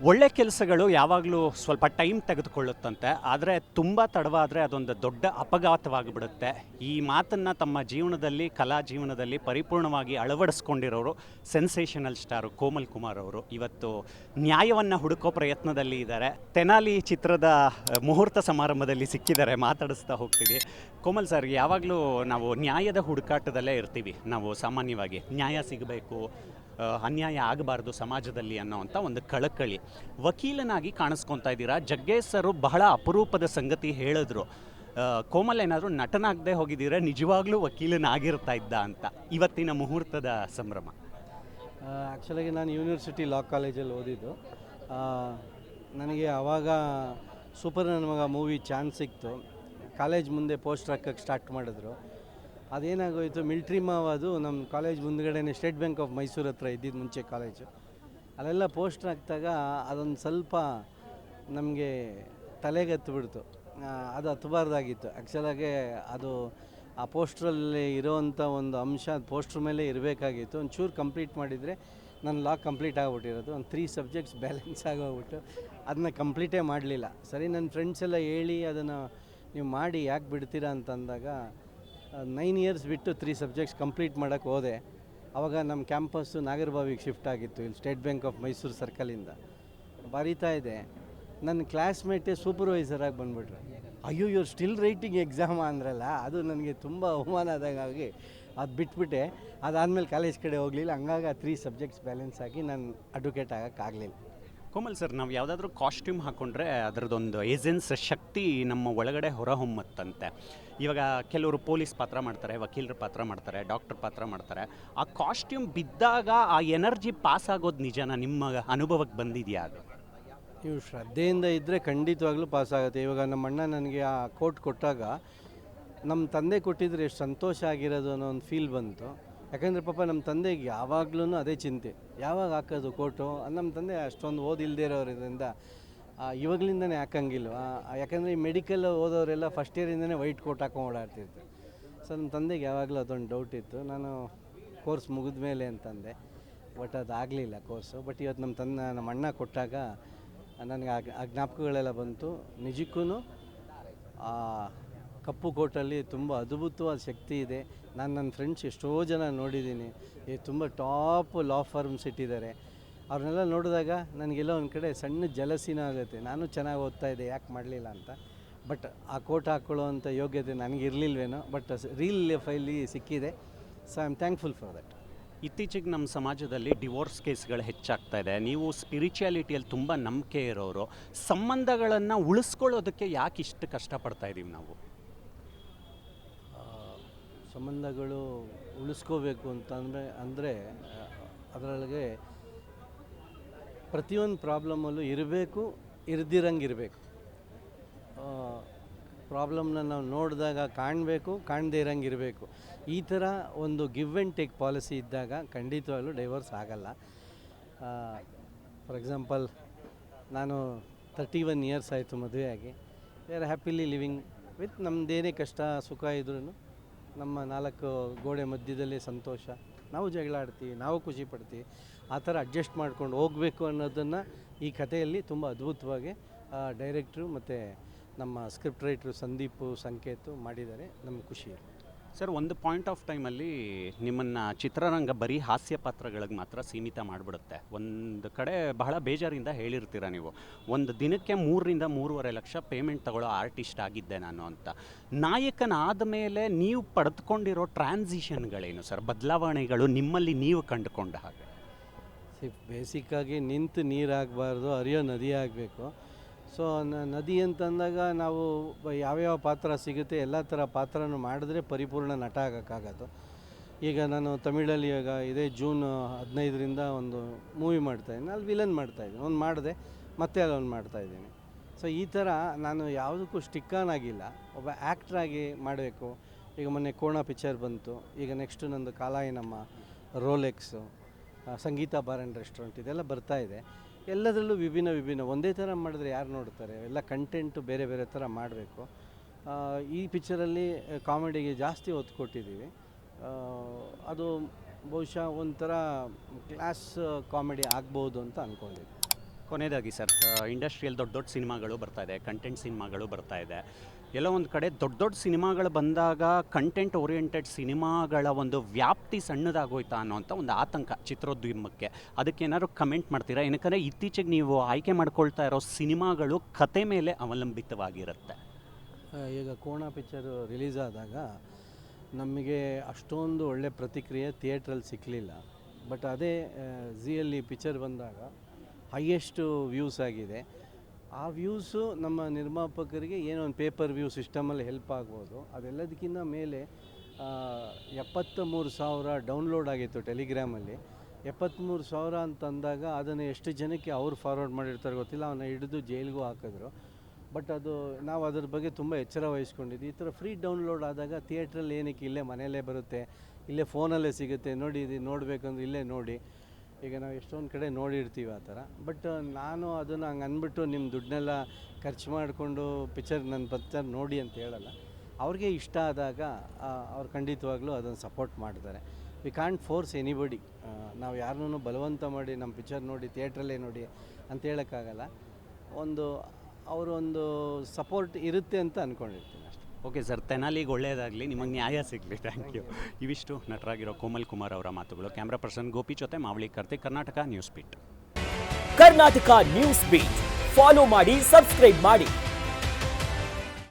ಒಳ್ಳೆ ಕೆಲಸಗಳು ಯಾವಾಗಲೂ ಸ್ವಲ್ಪ ಟೈಮ್ ತೆಗೆದುಕೊಳ್ಳುತ್ತಂತೆ. ಆದರೆ ತುಂಬ ತಡವಾದರೆ ಅದೊಂದು ದೊಡ್ಡ ಅಪಘಾತವಾಗಿಬಿಡುತ್ತೆ. ಈ ಮಾತನ್ನು ತಮ್ಮ ಜೀವನದಲ್ಲಿ, ಕಲಾ ಜೀವನದಲ್ಲಿ ಪರಿಪೂರ್ಣವಾಗಿ ಅಳವಡಿಸ್ಕೊಂಡಿರೋರು ಸೆನ್ಸೇಷನಲ್ ಸ್ಟಾರು ಕೋಮಲ್ ಕುಮಾರ್ ಅವರು ಇವತ್ತು ನ್ಯಾಯವನ್ನು ಹುಡುಕೋ ಪ್ರಯತ್ನದಲ್ಲಿ ಇದ್ದಾರೆ. ತೆನಾಲಿ ಚಿತ್ರದ ಮುಹೂರ್ತ ಸಮಾರಂಭದಲ್ಲಿ ಸಿಕ್ಕಿದ್ದಾರೆ. ಮಾತಾಡಿಸ್ತಾ ಹೋಗ್ತೀವಿ. ಕೋಮಲ್ ಸರ್, ಯಾವಾಗಲೂ ನಾವು ನ್ಯಾಯದ ಹುಡುಕಾಟದಲ್ಲೇ ಇರ್ತೀವಿ. ನಾವು ಸಾಮಾನ್ಯವಾಗಿ ನ್ಯಾಯ ಸಿಗಬೇಕು, ಅನ್ಯಾಯ ಆಗಬಾರ್ದು ಸಮಾಜದಲ್ಲಿ ಅನ್ನೋವಂಥ ಒಂದು ಕಳಕಳಿ. ವಕೀಲನಾಗಿ ಕಾಣಿಸ್ಕೊತಾ ಇದ್ದೀರಾ. ಜಗ್ಗೇಶ್ ಸರು ಬಹಳ ಅಪರೂಪದ ಸಂಗತಿ ಹೇಳಿದ್ರು, ಕೋಮಲ್ ಏನಾದರೂ ನಟನಾಗದೆ ಹೋಗಿದ್ದೀರಾ, ನಿಜವಾಗ್ಲೂ ವಕೀಲನಾಗಿರ್ತಾ ಇದ್ದ ಅಂತ. ಇವತ್ತಿನ ಮುಹೂರ್ತದ ಸಂಭ್ರಮ. ಆ್ಯಕ್ಚುಲಾಗಿ ನಾನು ಯೂನಿವರ್ಸಿಟಿ ಲಾ ಕಾಲೇಜಲ್ಲಿ ಓದಿದ್ದು. ನನಗೆ ಆವಾಗ ಸೂಪರ್ ನನ್ನ ಮಗ ಮೂವಿ ಚಾನ್ಸ್ ಸಿಕ್ತು. ಕಾಲೇಜ್ ಮುಂದೆ ಪೋಸ್ಟರ್ ಹಾಕಕ್ಕೆ ಸ್ಟಾರ್ಟ್ ಮಾಡಿದ್ರು. ಅದೇನಾಗೋಯಿತು, ಮಿಲ್ಟ್ರಿ ಮಾವ್ ಅದು ನಮ್ಮ ಕಾಲೇಜ್ ಮುಂದ್ಗಡೆನೇ ಸ್ಟೇಟ್ ಬ್ಯಾಂಕ್ ಆಫ್ ಮೈಸೂರು ಹತ್ರ ಇದ್ದಿದ್ದು ಮುಂಚೆ ಕಾಲೇಜು. ಅಲ್ಲೆಲ್ಲ ಪೋಸ್ಟ್ರ್ ಹಾಕಿದಾಗ ಅದೊಂದು ಸ್ವಲ್ಪ ನಮಗೆ ತಲೆಗೆ ಹತ್ತಿಬಿಡ್ತು. ಅದು ಹತ್ತಬಾರ್ದಾಗಿತ್ತು. ಆ್ಯಕ್ಚುಲಾಗೆ ಅದು ಆ ಪೋಸ್ಟ್ರಲ್ಲಿ ಇರೋವಂಥ ಒಂದು ಅಂಶ ಪೋಸ್ಟ್ರ್ ಮೇಲೆ ಇರಬೇಕಾಗಿತ್ತು. ಒಂಚೂರು ಕಂಪ್ಲೀಟ್ ಮಾಡಿದರೆ ನನ್ನ ಲಾ ಕಂಪ್ಲೀಟ್ ಆಗಿಬಿಟ್ಟಿರೋದು. ಒಂದು 3 ಸಬ್ಜೆಕ್ಟ್ಸ್ ಬ್ಯಾಲೆನ್ಸ್ ಆಗೋಗ್ಬಿಟ್ಟು ಅದನ್ನ ಕಂಪ್ಲೀಟೇ ಮಾಡಲಿಲ್ಲ. ಸರಿ, ನನ್ನ ಫ್ರೆಂಡ್ಸ್ ಎಲ್ಲ ಹೇಳಿ ಅದನ್ನು ನೀವು ಮಾಡಿ ಯಾಕೆ ಬಿಡ್ತೀರಾ ಅಂತಂದಾಗ 9 ಇಯರ್ಸ್ ಬಿಟ್ಟು 3 ಸಬ್ಜೆಕ್ಟ್ಸ್ ಕಂಪ್ಲೀಟ್ ಮಾಡೋಕ್ಕೆ ಹೋದೆ. ಆವಾಗ ನಮ್ಮ ಕ್ಯಾಂಪಸ್ಸು ನಾಗರಬಾವಿಗೆ ಶಿಫ್ಟ್ ಆಗಿತ್ತು, ಇಲ್ಲಿ ಸ್ಟೇಟ್ ಬ್ಯಾಂಕ್ ಆಫ್ ಮೈಸೂರು ಸರ್ಕಲಿಂದ. ಬರೀತಾ ಇದೆ, ನನ್ನ ಕ್ಲಾಸ್ಮೇಟೇ ಸೂಪರ್ವೈಸರಾಗಿ ಬಂದುಬಿಟ್ರು. ಅಯ್ಯೋ, ಇವ್ರು ಸ್ಟಿಲ್ ರೈಟಿಂಗ್ ಎಕ್ಸಾಮ ಅಂದ್ರಲ್ಲ, ಅದು ನನಗೆ ತುಂಬ ಅವಮಾನ ಆದಾಗಾಗಿ ಅದು ಬಿಟ್ಬಿಟ್ಟೆ. ಅದಾದಮೇಲೆ ಕಾಲೇಜ್ ಕಡೆ ಹೋಗಲಿಲ್ಲ. ಹಂಗಾಗಿ ಆ 3 ಸಬ್ಜೆಕ್ಟ್ಸ್ ಬ್ಯಾಲೆನ್ಸ್ ಆಗಿ ನಾನು ಅಡ್ವೊಕೇಟ್ ಆಗೋಕ್ಕಾಗಲಿಲ್ಲ. ಕೋಮಲ್ ಸರ್, ನಾವು ಯಾವುದಾದ್ರೂ ಕಾಸ್ಟ್ಯೂಮ್ ಹಾಕ್ಕೊಂಡ್ರೆ ಅದರದ್ದೊಂದು ಏಜೆನ್ಸ್ ಶಕ್ತಿ ನಮ್ಮ ಒಳಗಡೆ ಹೊರಹೊಮ್ಮತ್ತಂತೆ. ಇವಾಗ ಕೆಲವರು ಪೊಲೀಸ್ ಪಾತ್ರ ಮಾಡ್ತಾರೆ, ವಕೀಲರ ಪಾತ್ರ ಮಾಡ್ತಾರೆ, ಡಾಕ್ಟರ್ ಪಾತ್ರ ಮಾಡ್ತಾರೆ. ಆ ಕಾಸ್ಟ್ಯೂಮ್ ಬಿದ್ದಾಗ ಆ ಎನರ್ಜಿ ಪಾಸ್ ಆಗೋದು ನಿಜನಾ? ನಿಮ್ಮ ಅನುಭವಕ್ಕೆ ಬಂದಿದೆಯಾ ಅದು? ನೀವು ಶ್ರದ್ಧೆಯಿಂದ ಇದ್ದರೆ ಖಂಡಿತವಾಗ್ಲೂ ಪಾಸಾಗುತ್ತೆ. ಇವಾಗ ನಮ್ಮ ಅಣ್ಣ ನನಗೆ ಆ ಕೋಟ್ ಕೊಟ್ಟಾಗ ನಮ್ಮ ತಂದೆ ಕೊಟ್ಟಿದ್ರೆ ಎಷ್ಟು ಸಂತೋಷ ಆಗಿರೋದು ಅನ್ನೋ ಒಂದು ಫೀಲ್ ಬಂತು. ಯಾಕಂದರೆ ಪಾಪ ನಮ್ಮ ತಂದೆಗೆ ಯಾವಾಗ್ಲೂ ಅದೇ ಚಿಂತೆ, ಯಾವಾಗ ಹಾಕೋದು ಕೋಟು. ನಮ್ಮ ತಂದೆ ಅಷ್ಟೊಂದು ಓದಿಲ್ಲದೆ ಇರೋದ್ರಿಂದ ಇವಾಗಲಿಂದನೇ ಹಾಕಂಗಿಲ್ವ. ಯಾಕಂದರೆ ಈ ಮೆಡಿಕಲ್ ಓದೋರೆಲ್ಲ ಫಸ್ಟ್ ಇಯರಿಂದನೇ ವೈಟ್ ಕೋಟ್ ಹಾಕೊಂಡು ಓಡಾಡ್ತಿರ್ತಾರೆ. ಸೊ ನಮ್ಮ ತಂದೆಗೆ ಯಾವಾಗಲೂ ಅದೊಂದು ಡೌಟ್ ಇತ್ತು. ನಾನು ಕೋರ್ಸ್ ಮುಗಿದ ಮೇಲೆ ಅಂತಂದೆ, ಬಟ್ ಅದಾಗಲಿಲ್ಲ ಕೋರ್ಸು. ಬಟ್ ಇವತ್ತು ನಮ್ಮ ಅಣ್ಣ ಕೊಟ್ಟಾಗ ನನಗೆ ಆ ಜ್ಞಾಪಕಗಳೆಲ್ಲ ಬಂತು. ನಿಜಕ್ಕೂ ಆ ಕಪ್ಪು ಕೋಟಲ್ಲಿ ತುಂಬ ಅದ್ಭುತವಾದ ಶಕ್ತಿ ಇದೆ. ನಾನು ನನ್ನ ಫ್ರೆಂಡ್ಸ್ ಎಷ್ಟೋ ಜನ ನೋಡಿದ್ದೀನಿ, ತುಂಬ ಟಾಪ್ ಲಾ ಫರ್ಮ್ಸ್ ಇಟ್ಟಿದ್ದಾರೆ. ಅವ್ರನ್ನೆಲ್ಲ ನೋಡಿದಾಗ ನನಗೆಲ್ಲ ಒಂದು ಕಡೆ ಸಣ್ಣ ಜಲಸಿನ ಆಗುತ್ತೆ. ನಾನು ಚೆನ್ನಾಗಿ ಓದ್ತಾ ಇದ್ದೆ, ಯಾಕೆ ಮಾಡಲಿಲ್ಲ ಅಂತ. ಬಟ್ ಆ ಕೋಟ್ ಹಾಕ್ಕೊಳ್ಳೋ ಅಂಥ ಯೋಗ್ಯತೆ ನನಗಿರಲಿಲ್ವೇನೋ. ಬಟ್ ರೀಲ್ ಲೈಫಲ್ಲಿ ಸಿಕ್ಕಿದೆ. So I am thankful for that. ಇತ್ತೀಚೆಗೆ ನಮ್ಮ ಸಮಾಜದಲ್ಲಿ ಡಿವೋರ್ಸ್ ಕೇಸ್ಗಳು ಹೆಚ್ಚಾಗ್ತಾ ಇದೆ. ನೀವು ಸ್ಪಿರಿಚುಯಾಲಿಟಿಯಲ್ಲಿ ತುಂಬ ನಂಬಿಕೆ ಇರೋರು. ಸಂಬಂಧಗಳನ್ನು ಉಳಿಸ್ಕೊಳ್ಳೋದಕ್ಕೆ ಯಾಕೆ ಇಷ್ಟು ಕಷ್ಟಪಡ್ತಾ ಇದ್ದೀವಿ ನಾವು? ಸಂಬಂಧಗಳು ಉಳಿಸ್ಕೋಬೇಕು ಅಂದರೆ ಅದರೊಳಗೆ ಪ್ರತಿಯೊಂದು ಪ್ರಾಬ್ಲಮಲ್ಲೂ ಇರಬೇಕು, ಇರ್ದಿರಂಗೆ ಇರಬೇಕು. ಪ್ರಾಬ್ಲಮ್ನ ನಾವು ನೋಡಿದಾಗ ಕಾಣಬೇಕು, ಕಾಣದೇ ಇರಂಗೆ ಇರಬೇಕು. ಈ ಥರ ಒಂದು ಗಿವ್ ಆ್ಯಂಡ್ ಟೇಕ್ ಪಾಲಿಸಿ ಇದ್ದಾಗ ಖಂಡಿತವಾಗ್ಲೂ ಡೈವರ್ಸ್ ಆಗಲ್ಲ. ಫಾರ್ ಎಕ್ಸಾಂಪಲ್, ನಾನು 31 ಇಯರ್ಸ್ ಆಯಿತು ಮದುವೆಯಾಗಿ. We are happily living with ನಮ್ಮದೇನೇ ಕಷ್ಟ ಸುಖ ಇದ್ರೂ ನಮ್ಮ 4 ಗೋಡೆ ಮಧ್ಯದಲ್ಲೇ ಸಂತೋಷ. ನಾವು ಜಗಳ ಆಡ್ತೀವಿ, ನಾವು ಖುಷಿ ಪಡ್ತೀವಿ. ಆ ಥರ ಅಡ್ಜಸ್ಟ್ ಮಾಡ್ಕೊಂಡು ಹೋಗಬೇಕು ಅನ್ನೋದನ್ನು ಈ ಕಥೆಯಲ್ಲಿ ತುಂಬ ಅದ್ಭುತವಾಗಿ ಡೈರೆಕ್ಟ್ರು ಮತ್ತು ನಮ್ಮ ಸ್ಕ್ರಿಪ್ಟ್ ರೈಟ್ರು ಸಂದೀಪು ಸಂಕೇತು ಮಾಡಿದ್ದಾರೆ. ನಮ್ಗೆ ಖುಷಿ ಇದೆ ಸರ್. ಒಂದು ಪಾಯಿಂಟ್ ಆಫ್ ಟೈಮಲ್ಲಿ ನಿಮ್ಮನ್ನು ಚಿತ್ರರಂಗ ಬರೀ ಹಾಸ್ಯ ಪಾತ್ರಗಳಿಗೆ ಮಾತ್ರ ಸೀಮಿತ ಮಾಡಿಬಿಡುತ್ತೆ. ಒಂದು ಕಡೆ ಬಹಳ ಬೇಜಾರಿಂದ ಹೇಳಿರ್ತೀರ ನೀವು, ಒಂದು ದಿನಕ್ಕೆ 3 ರಿಂದ 3.5 ಲಕ್ಷ ಪೇಮೆಂಟ್ ತಗೊಳ್ಳೋ ಆರ್ಟಿಸ್ಟ್ ಆಗಿದ್ದೆ ನಾನು ಅಂತ. ನಾಯಕನಾದ ಮೇಲೆ ನೀವು ಪಡೆದುಕೊಂಡಿರೋ ಟ್ರಾನ್ಸಿಷನ್ಗಳೇನು ಸರ್? ಬದಲಾವಣೆಗಳು ನಿಮ್ಮಲ್ಲಿ ನೀವು ಕಂಡುಕೊಂಡ ಹಾಗೆ? ಬೇಸಿಕ್ಕಾಗಿ ನಿಂತು ನೀರಾಗಬಾರ್ದು, ಹರಿಯೋ ನದಿ ಆಗಬೇಕು. ಸೊ ನದಿ ಅಂತಂದಾಗ ನಾವು ಯಾವ್ಯಾವ ಪಾತ್ರ ಸಿಗುತ್ತೆ ಎಲ್ಲ ಥರ ಪಾತ್ರನೂ ಮಾಡಿದ್ರೆ ಪರಿಪೂರ್ಣ ನಟ ಆಗೋಕ್ಕಾಗೋದು. ಈಗ ನಾನು ತಮಿಳಲ್ಲಿ ಈಗ ಇದೇ ಜೂನ್ 15ರಿಂದ ಒಂದು ಮೂವಿ ಮಾಡ್ತಾಯಿದ್ದೀನಿ. ಅಲ್ಲಿ ವಿಲನ್ ಮಾಡ್ತಾಯಿದ್ದೀನಿ. ಒಂದು ಮಾಡಿದೆ, ಮತ್ತೆ ಅಲ್ಲೊಂದು ಮಾಡ್ತಾಯಿದ್ದೀನಿ. ಸೊ ಈ ಥರ ನಾನು ಯಾವುದಕ್ಕೂ ಸ್ಟಿಕ್ ಆನ್ ಆಗಿಲ್ಲ. ಒಬ್ಬ ಆ್ಯಕ್ಟ್ರಾಗಿ ಮಾಡಬೇಕು. ಈಗ ಮೊನ್ನೆ ಕೋಣ ಪಿಕ್ಚರ್ ಬಂತು. ಈಗ ನೆಕ್ಸ್ಟು ನಂದು ಕಾಲಾಯಿನಮ್ಮ, ರೋಲೆಕ್ಸು, ಸಂಗೀತ ಬಾರ್ ಆ್ಯಂಡ್ ರೆಸ್ಟೋರೆಂಟ್ ಇದೆಲ್ಲ ಬರ್ತಾಯಿದೆ. ಎಲ್ಲದರಲ್ಲೂ ವಿಭಿನ್ನ ಒಂದೇ ಥರ ಮಾಡಿದ್ರೆ ಯಾರು ನೋಡ್ತಾರೆ? ಎಲ್ಲ ಕಂಟೆಂಟು ಬೇರೆ ಬೇರೆ ಥರ ಮಾಡಬೇಕು. ಈ ಪಿಕ್ಚರಲ್ಲಿ ಕಾಮಿಡಿಗೆ ಜಾಸ್ತಿ ಒತ್ತು ಕೊಟ್ಟಿದ್ದೀವಿ. ಅದು ಬಹುಶಃ ಒಂಥರ ಕ್ಲಾಸ್ ಕಾಮಿಡಿ ಆಗ್ಬೋದು ಅಂತ ಅಂದ್ಕೊಂಡಿದ್ದೀನಿ. ಕೊನೆಯದಾಗಿ ಸರ್, ಇಂಡಸ್ಟ್ರಿಯಲ್ಲಿ ದೊಡ್ಡ ದೊಡ್ಡ ಸಿನಿಮಾಗಳು ಬರ್ತಾ ಇದೆ, ಕಂಟೆಂಟ್ ಸಿನಿಮಾಗಳು ಬರ್ತಾ ಇದೆ. ಎಲ್ಲೋ ಒಂದು ಕಡೆ ದೊಡ್ಡ ದೊಡ್ಡ ಸಿನಿಮಾಗಳು ಬಂದಾಗ ಕಂಟೆಂಟ್ ಓರಿಯೆಂಟೆಡ್ ಸಿನಿಮಾಗಳ ಒಂದು ವ್ಯಾಪ್ತಿ ಸಣ್ಣದಾಗೋಯ್ತಾ ಅನ್ನೋಂಥ ಒಂದು ಆತಂಕ ಚಿತ್ರೋದ್ಯಮಕ್ಕೆ. ಅದಕ್ಕೆ ಏನಾದ್ರು ಕಮೆಂಟ್ ಮಾಡ್ತೀರಾ? ಏನಕ್ಕಂದರೆ ಇತ್ತೀಚೆಗೆ ನೀವು ಆಯ್ಕೆ ಮಾಡ್ಕೊಳ್ತಾ ಇರೋ ಸಿನಿಮಾಗಳು ಕತೆ ಮೇಲೆ ಅವಲಂಬಿತವಾಗಿರುತ್ತೆ. ಈಗ ಕೋಣ ಪಿಕ್ಚರು ರಿಲೀಸ್ ಆದಾಗ ನಮಗೆ ಅಷ್ಟೊಂದು ಒಳ್ಳೆ ಪ್ರತಿಕ್ರಿಯೆ ಥಿಯೇಟ್ರಲ್ಲಿ ಸಿಕ್ಕಲಿಲ್ಲ. ಬಟ್ ಅದೇ ಝಿಯಲ್ಲಿ ಪಿಕ್ಚರ್ ಬಂದಾಗ ಹೈಯೆಸ್ಟು ವ್ಯೂಸ್ ಆಗಿದೆ. ಆ ವ್ಯೂಸು ನಮ್ಮ ನಿರ್ಮಾಪಕರಿಗೆ ಏನೋ ಒಂದು ಪೇಪರ್ ವ್ಯೂ ಸಿಸ್ಟಮಲ್ಲಿ ಹೆಲ್ಪ್ ಆಗ್ಬೋದು. ಅದೆಲ್ಲದಕ್ಕಿಂತ ಮೇಲೆ 73,000 ಡೌನ್ಲೋಡ್ ಆಗಿತ್ತು ಟೆಲಿಗ್ರಾಮಲ್ಲಿ. 73,000 ಅಂತ ಅಂದಾಗ ಅದನ್ನು ಎಷ್ಟು ಜನಕ್ಕೆ ಅವ್ರು ಫಾರ್ವರ್ಡ್ ಮಾಡಿರ್ತಾರೆ ಗೊತ್ತಿಲ್ಲ, ಅವನ್ನ ಹಿಡಿದು ಜೈಲಿಗೂ ಹಾಕಿದ್ರು. ಬಟ್ ಅದು ನಾವು ಅದ್ರ ಬಗ್ಗೆ ತುಂಬ ಎಚ್ಚರ ವಹಿಸ್ಕೊಂಡಿದ್ವಿ. ಈ ಥರ ಫ್ರೀ ಡೌನ್ಲೋಡ್ ಆದಾಗ ಥಿಯೇಟ್ರಲ್ಲಿ ಏನಕ್ಕೆ, ಇಲ್ಲೇ ಮನೆಯಲ್ಲೇ ಬರುತ್ತೆ, ಇಲ್ಲೇ ಫೋನಲ್ಲೇ ಸಿಗುತ್ತೆ, ನೋಡಿ ಇದು ನೋಡಬೇಕಂದ್ರೆ ಇಲ್ಲೇ ನೋಡಿ. ಈಗ ನಾವು ಎಷ್ಟೊಂದು ಕಡೆ ನೋಡಿರ್ತೀವಿ ಆ ಥರ. ಬಟ್ ನಾನು ಅದನ್ನು ಹಂಗೆ ಅಂದ್ಬಿಟ್ಟು ನಿಮ್ಮ ದುಡ್ಡನ್ನೆಲ್ಲ ಖರ್ಚು ಮಾಡಿಕೊಂಡು ನನ್ನ ಪಿಕ್ಚರ್ ನೋಡಿ ಅಂತ ಹೇಳಲ್ಲ. ಅವ್ರಿಗೆ ಇಷ್ಟ ಆದಾಗ ಅವ್ರು ಖಂಡಿತವಾಗ್ಲೂ ಅದನ್ನು ಸಪೋರ್ಟ್ ಮಾಡ್ತಾರೆ. We can't force anybody. ನಾವು ಯಾರನ್ನೂ ಬಲವಂತ ಮಾಡಿ ನಮ್ಮ ಪಿಕ್ಚರ್ ನೋಡಿ ಥಿಯೇಟ್ರಲ್ಲೇ ನೋಡಿ ಅಂತ ಹೇಳೋಕ್ಕಾಗಲ್ಲ. ಅವರೊಂದು ಸಪೋರ್ಟ್ ಇರುತ್ತೆ ಅಂತ ಅಂದ್ಕೊಂಡಿರ್ತೀನಿ ಅಷ್ಟೇ. ಓಕೆ ಸರ್, ತೆನಾಲಿಗೆ ಒಳ್ಳೆಯದಾಗಲಿ, ನಿಮಗೆ ನ್ಯಾಯ ಸಿಗಲಿ. Thank you. ಇವಿಷ್ಟು ನಟರಾಗಿರೋ ಕೋಮಲ್ ಕುಮಾರ್ ಅವರ ಮಾತುಗಳು. ಕ್ಯಾಮ್ರಾ ಪರ್ಸನ್ ಗೋಪಿ ಜೊತೆ Mavali Karthik, Karnataka news beat. Karnataka news beat follow ಮಾಡಿ, ಸಬ್ಸ್ಕ್ರೈಬ್ ಮಾಡಿ.